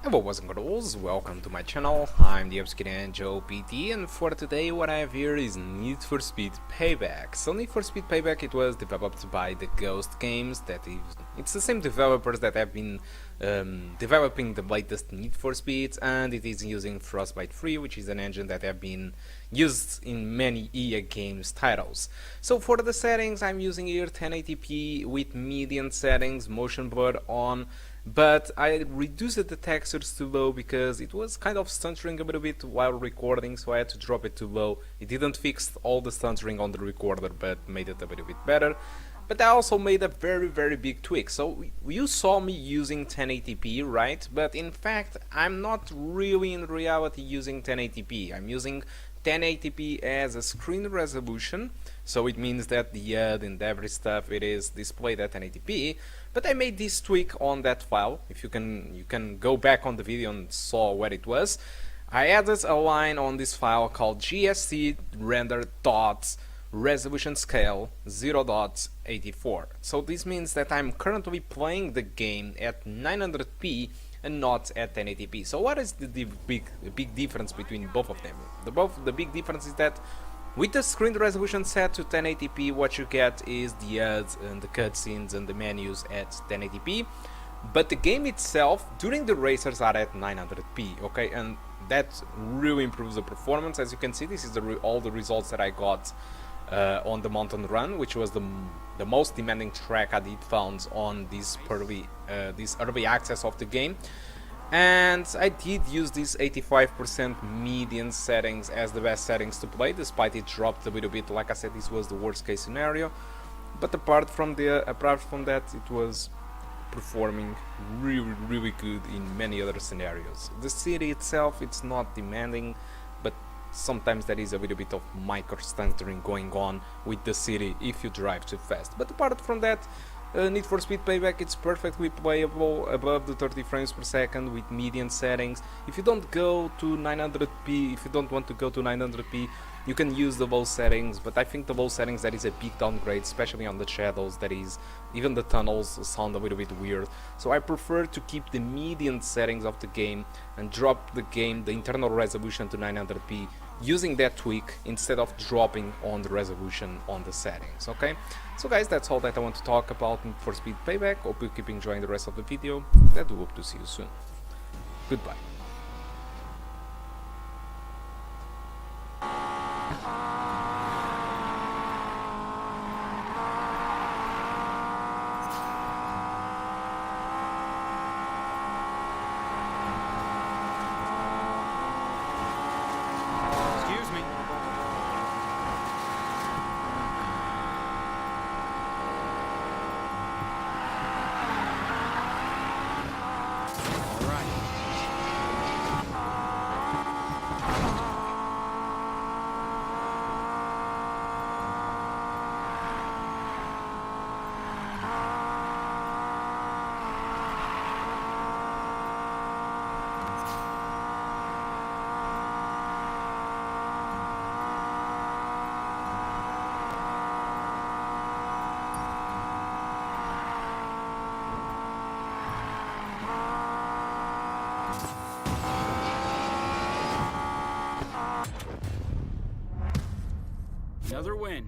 Hello boys and girls, welcome to my channel. I'm the GSkill PT, and for today what I have here is Need for Speed Payback. So Need for Speed Payback, it was developed by the Ghost Games, it's the same developers that have been developing the latest Need for Speeds, and it is using Frostbite 3, which is an engine that have been used in many EA Games titles. So for the settings, I'm using here 1080p with median settings, motion blur on, but I reduced the textures to low because it was kind of stuttering a little bit while recording, so I had to drop it to low. It didn't fix all the stuttering on the recorder, but made it a little bit better. But I also made a very big tweak. So you saw me using 1080p, right? But in fact, I'm not really in reality using 1080p. I'm using 1080p as a screen resolution, so it means that the HUD and every stuff, it is displayed at 1080p. But I made this tweak on that file. If you can go back on the video and saw what it was. I added a line on this file called GSC render dots resolution scale 0.84. So this means that I'm currently playing the game at 900p and not at 1080p. So what is the big difference between both of them? The big difference is that with the screen resolution set to 1080p, what you get is the HUDs and the cutscenes and the menus at 1080p, but the game itself during the races are at 900p, okay, and that really improves the performance. As you can see, this is all the results that I got on the mountain run, which was the most demanding track I did found on this early access of the game. And I did use this 85% median settings as the best settings to play, despite it dropped a little bit. Like I said, this was the worst case scenario, but apart from that, it was performing really good in many other scenarios. The city itself, it's not demanding, but sometimes there is a little bit of micro stuttering going on with the city if you drive too fast. But apart from that, Need for Speed Payback, it's perfectly playable above the 30 frames per second with median settings. If you don't go to 900p, if you don't want to go to 900p, you can use the low settings, but I think the low settings, that is a big downgrade, especially on the shadows. That is, even the tunnels sound a little bit weird. So I prefer to keep the median settings of the game and drop the internal resolution to 900p, using that tweak instead of dropping on the resolution on the settings. Okay, so guys, that's all that I want to talk about for Speed Payback. Hope you keep enjoying the rest of the video, and I do hope to see you soon. Goodbye. Another win.